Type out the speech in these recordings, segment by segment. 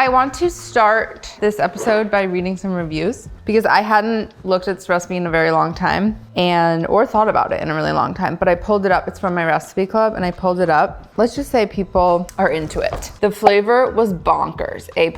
I want to start this episode by reading some reviews because I hadn't looked at this recipe in a very long time or thought about it in a really long time, but I pulled it up. It's from my recipe club and I pulled it up. Let's just say people are into it. The flavor was bonkers, A+.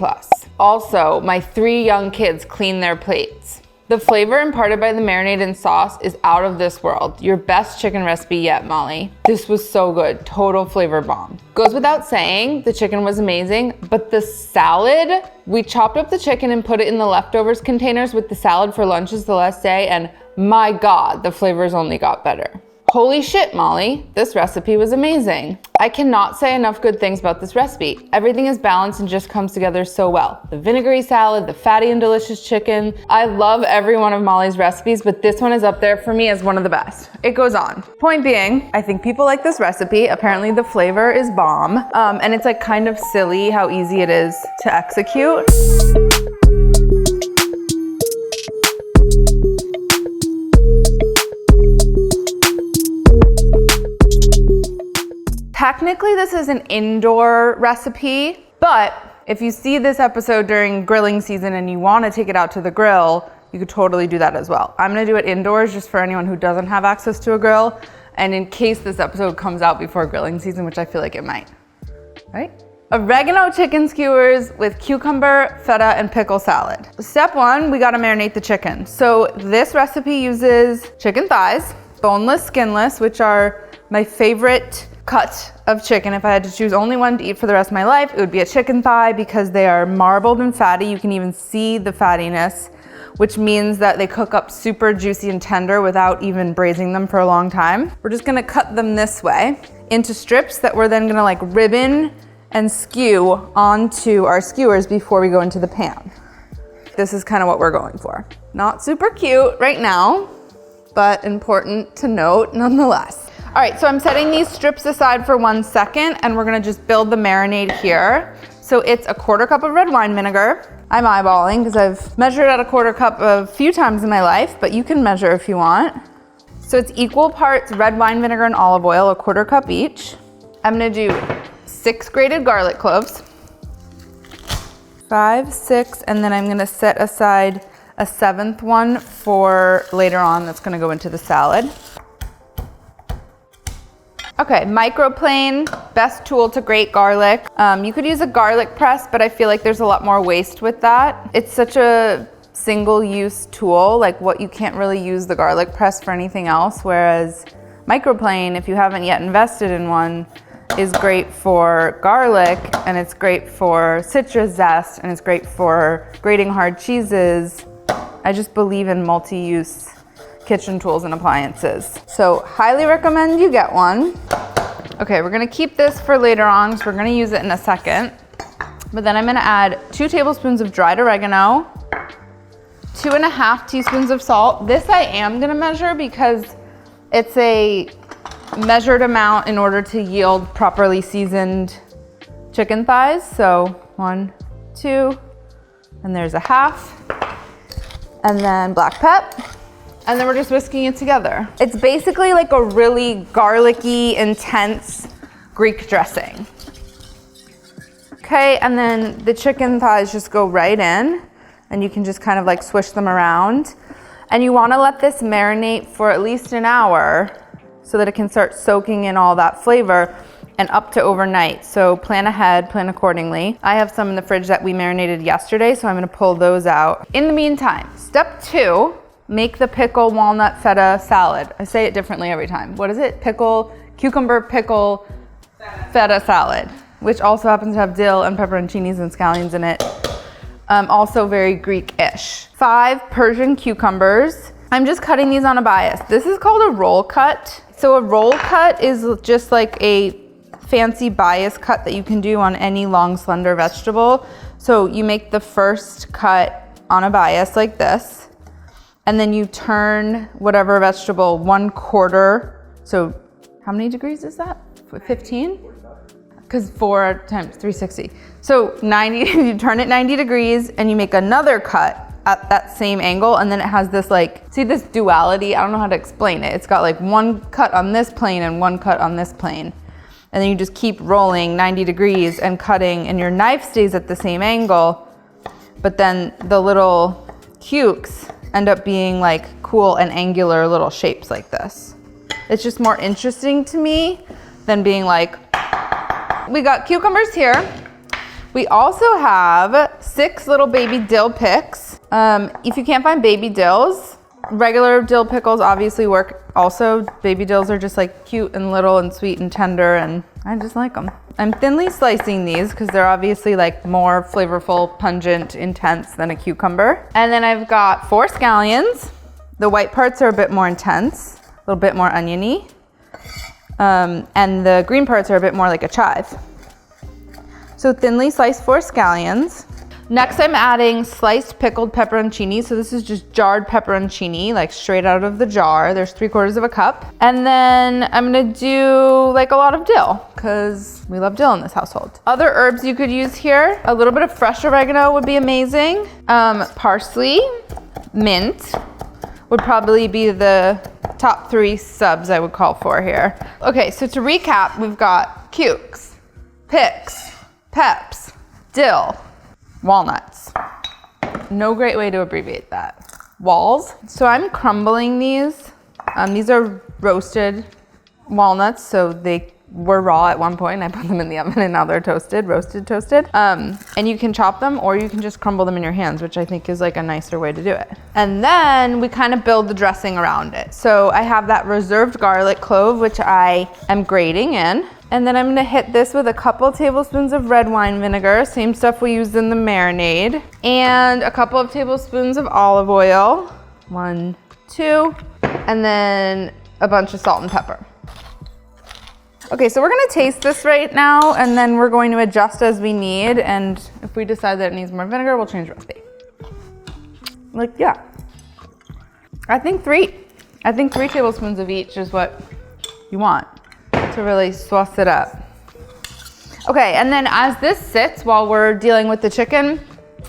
Also, my 3 young kids clean their plates. The flavor imparted by the marinade and sauce is out of this world. Your best chicken recipe yet, Molly. This was so good. Total flavor bomb. Goes without saying, the chicken was amazing, but the salad, we chopped up the chicken and put it in the leftovers containers with the salad for lunches the last day, and my God, the flavors only got better. Holy shit, Molly, this recipe was amazing. I cannot say enough good things about this recipe. Everything is balanced and just comes together so well. The vinegary salad, the fatty and delicious chicken. I love every one of Molly's recipes, but this one is up there for me as one of the best. It goes on. Point being, I think people like this recipe. Apparently the flavor is bomb. And it's like kind of silly how easy it is to execute. Technically, this is an indoor recipe, but if you see this episode during grilling season and you want to take it out to the grill, you could totally do that as well. I'm going to do it indoors just for anyone who doesn't have access to a grill, and in case this episode comes out before grilling season, which I feel like it might, right? Oregano chicken skewers with cucumber, feta, and pickle salad. Step 1, we got to marinate the chicken. So this recipe uses chicken thighs, boneless, skinless, which are my favorite cut of chicken. If I had to choose only one to eat for the rest of my life, it would be a chicken thigh because they are marbled and fatty. You can even see the fattiness, which means that they cook up super juicy and tender without even braising them for a long time. We're just gonna cut them this way into strips that we're then gonna like ribbon and skew onto our skewers before we go into the pan. This is kind of what we're going for. Not super cute right now, but important to note nonetheless. All right, so I'm setting these strips aside for 1 second and we're gonna just build the marinade here. So it's a 1/4 cup of red wine vinegar. I'm eyeballing because I've measured out a 1/4 cup a few times in my life, but you can measure if you want. So it's equal parts red wine vinegar and olive oil, a 1/4 cup each. I'm gonna do 6 grated garlic cloves, 5, 6, and then I'm gonna set aside a 7th one for later on that's gonna go into the salad. Okay, microplane, best tool to grate garlic. You could use a garlic press, but I feel like there's a lot more waste with that. It's such a single-use tool, like what you can't really use the garlic press for anything else, whereas microplane, if you haven't yet invested in one, is great for garlic, and it's great for citrus zest, and it's great for grating hard cheeses. I just believe in multi-use kitchen tools and appliances. So highly recommend you get one. Okay, we're gonna keep this for later on because we're gonna use it in a second. But then I'm gonna add 2 tablespoons of dried oregano, 2.5 teaspoons of salt. This I am gonna measure because it's a measured amount in order to yield properly seasoned chicken thighs. So 1, 2, and there's a half. And then black pep. And then we're just whisking it together. It's basically like a really garlicky, intense Greek dressing. Okay, and then the chicken thighs just go right in, and you can just kind of like swish them around. And you wanna let this marinate for at least an hour so that it can start soaking in all that flavor, and up to overnight. So plan ahead, plan accordingly. I have some in the fridge that we marinated yesterday, so I'm gonna pull those out. In the meantime, step 2, make the pickle walnut feta salad. I say it differently every time. What is it? Cucumber pickle feta salad, which also happens to have dill and pepperoncinis and scallions in it. Also very Greek-ish. 5 Persian cucumbers. I'm just cutting these on a bias. This is called a roll cut. So a roll cut is just like a fancy bias cut that you can do on any long, slender vegetable. So you make the first cut on a bias like this, and then you turn whatever vegetable 1/4. So how many degrees is that? 15? Because 4 times 360. So 90, you turn it 90 degrees and you make another cut at that same angle, and then it has this like, see this duality? I don't know how to explain it. It's got like one cut on this plane and one cut on this plane. And then you just keep rolling 90 degrees and cutting, and your knife stays at the same angle, but then the little cukes end up being like cool and angular little shapes like this. It's just more interesting to me than being like, we got cucumbers here. We also have 6 little baby dill picks. If you can't find baby dills, regular dill pickles obviously work also. Baby dills are just like cute and little and sweet and tender, and I just like them. I'm thinly slicing these because they're obviously like more flavorful, pungent, intense than a cucumber. And then I've got 4 scallions. The white parts are a bit more intense, a little bit more oniony. And the green parts are a bit more like a chive. So thinly sliced 4 scallions. Next, I'm adding sliced pickled pepperoncini. So this is just jarred pepperoncini, like straight out of the jar. There's 3/4 cup. And then I'm gonna do like a lot of dill, because we love dill in this household. Other herbs you could use here, a little bit of fresh oregano would be amazing. Parsley, mint would probably be the top 3 subs I would call for here. Okay, so to recap, we've got cukes, picks, peps, dill, walnuts. No great way to abbreviate that. Walls. So I'm crumbling these. These are roasted walnuts, so they were raw at one point. I put them in the oven and now they're toasted, roasted, toasted. And you can chop them or you can just crumble them in your hands, which I think is like a nicer way to do it. And then we kind of build the dressing around it. So I have that reserved garlic clove, which I am grating in. And then I'm gonna hit this with a couple tablespoons of red wine vinegar, same stuff we used in the marinade, and a couple of tablespoons of olive oil, 1, 2, and then a bunch of salt and pepper. Okay, so we're gonna taste this right now, and then we're going to adjust as we need, and if we decide that it needs more vinegar, we'll change the recipe. Like, yeah. I think 3 tablespoons of each is what you want to really sauce it up. Okay, and then as this sits while we're dealing with the chicken,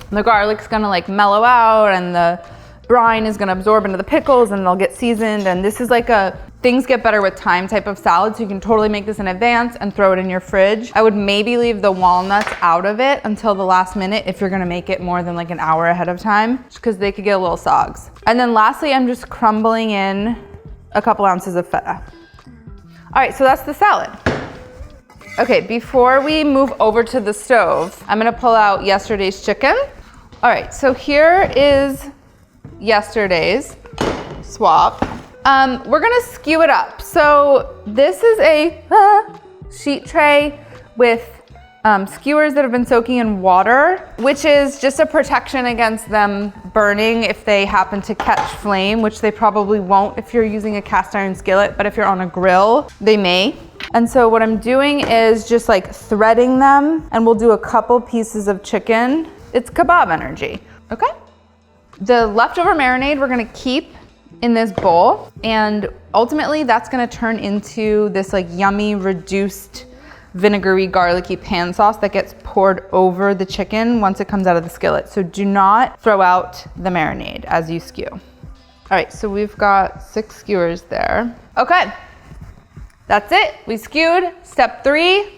the garlic's gonna like mellow out and the brine is gonna absorb into the pickles and they'll get seasoned. And this is like a things get better with time type of salad, so you can totally make this in advance and throw it in your fridge. I would maybe leave the walnuts out of it until the last minute if you're gonna make it more than like an hour ahead of time, just because they could get a little sogs. And then lastly, I'm just crumbling in a couple ounces of feta. All right, so that's the salad. Okay, before we move over to the stove, I'm gonna pull out yesterday's chicken. All right, so here is yesterday's swap. We're gonna skew it up. So this is a sheet tray with skewers that have been soaking in water, which is just a protection against them burning if they happen to catch flame, which they probably won't if you're using a cast iron skillet, but if you're on a grill, they may. And so what I'm doing is just like threading them, and we'll do a couple pieces of chicken. It's kebab energy, okay? The leftover marinade we're gonna keep in this bowl, and ultimately that's gonna turn into this like yummy, reduced, vinegary, garlicky pan sauce that gets poured over the chicken once it comes out of the skillet. So do not throw out the marinade as you skew. All right, so we've got 6 skewers there. Okay, that's it. We skewed. Step 3,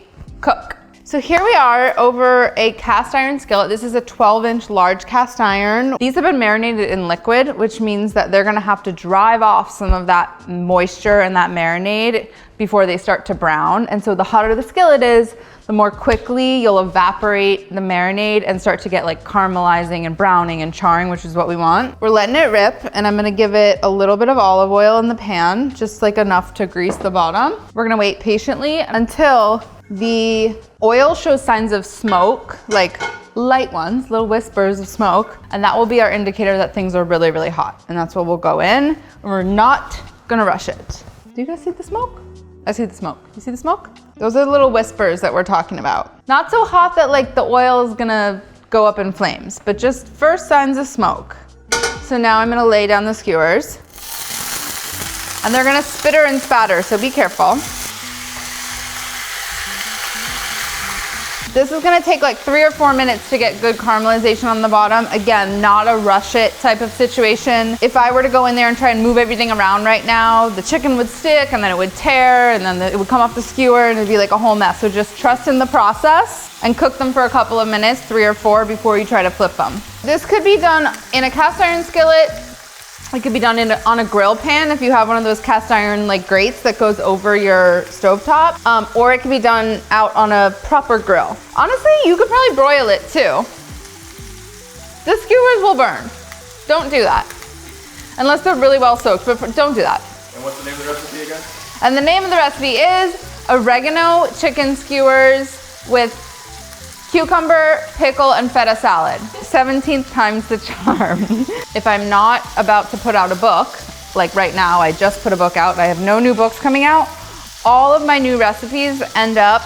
cook. So here we are over a cast iron skillet. This is a 12-inch large cast iron. These have been marinated in liquid, which means that they're gonna have to drive off some of that moisture and that marinade before they start to brown. And so the hotter the skillet is, the more quickly you'll evaporate the marinade and start to get like caramelizing and browning and charring, which is what we want. We're letting it rip, and I'm gonna give it a little bit of olive oil in the pan, just like enough to grease the bottom. We're gonna wait patiently until the oil shows signs of smoke, like light ones, little whispers of smoke, and that will be our indicator that things are really, really hot. And that's what we'll go in, and we're not gonna rush it. Do you guys see the smoke? I see the smoke. You see the smoke? Those are the little whispers that we're talking about. Not so hot that like the oil is gonna go up in flames, but just first signs of smoke. So now I'm gonna lay down the skewers, and they're gonna spitter and spatter, so be careful. This is gonna take like 3 or 4 minutes to get good caramelization on the bottom. Again, not a rush it type of situation. If I were to go in there and try and move everything around right now, the chicken would stick and then it would tear and then it would come off the skewer and it'd be like a whole mess. So just trust in the process and cook them for a couple of minutes, 3 or 4, before you try to flip them. This could be done in a cast iron skillet. It could be done on a grill pan if you have one of those cast iron like grates that goes over your stovetop, or it can be done out on a proper grill. Honestly, you could probably broil it too. The skewers will burn. Don't do that. Unless they're really well soaked, but don't do that. And what's the name of the recipe again? And the name of the recipe is Oregano Chicken Skewers with cucumber, pickle, and feta salad. 17th time's the charm. If I'm not about to put out a book, like right now, I just put a book out, I have no new books coming out, all of my new recipes end up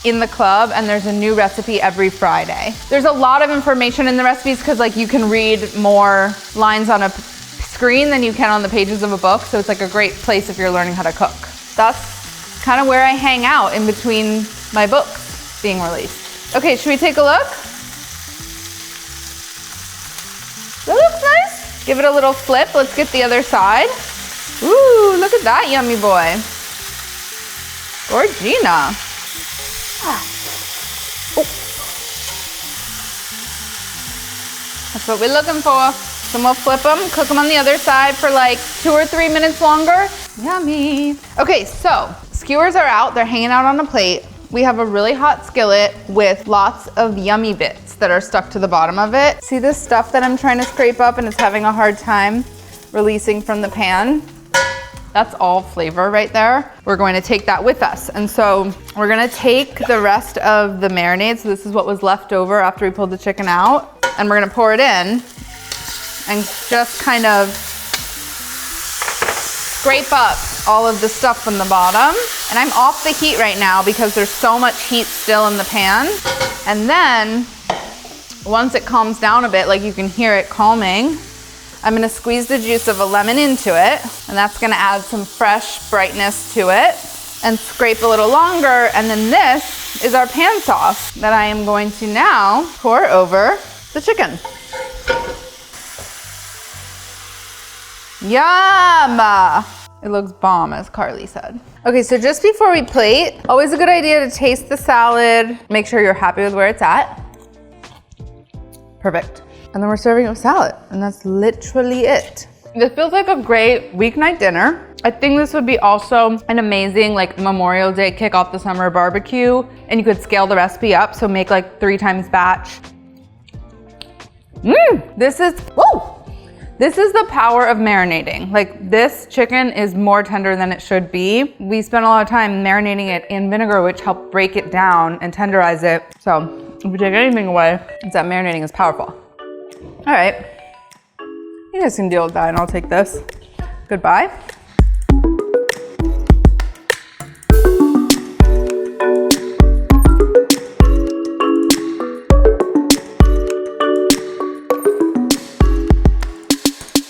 in the club and there's a new recipe every Friday. There's a lot of information in the recipes because like you can read more lines on a screen than you can on the pages of a book, so it's like a great place if you're learning how to cook. That's kind of where I hang out in between my books being released. Okay, should we take a look? That looks nice. Give it a little flip. Let's get the other side. Ooh, look at that yummy boy. Gorgina. Oh. That's what we're looking for. So we'll flip them, cook them on the other side for like 2 or 3 minutes longer. Yummy. Okay, so skewers are out. They're hanging out on a plate. We have a really hot skillet with lots of yummy bits that are stuck to the bottom of it. See this stuff that I'm trying to scrape up and it's having a hard time releasing from the pan? That's all flavor right there. We're going to take that with us. And so we're gonna take the rest of the marinade. So this is what was left over after we pulled the chicken out. And we're gonna pour it in and just kind of scrape up all of the stuff from the bottom. And I'm off the heat right now because there's so much heat still in the pan. And then once it calms down a bit, like you can hear it calming, I'm gonna squeeze the juice of a lemon into it, and that's gonna add some fresh brightness to it, and scrape a little longer. And then this is our pan sauce that I am going to now pour over the chicken. Yum! It looks bomb, as Carly said. Okay, so just before we plate, always a good idea to taste the salad. Make sure you're happy with where it's at. Perfect. And then we're serving it with salad, and that's literally it. This feels like a great weeknight dinner. I think this would be also an amazing like Memorial Day kick off the summer barbecue, and you could scale the recipe up, so make like 3 times batch. This is, whoa! This is the power of marinating. Like this chicken is more tender than it should be. We spent a lot of time marinating it in vinegar, which helped break it down and tenderize it. So if you take anything away, it's that marinating is powerful. All right, you guys can deal with that and I'll take this. Goodbye.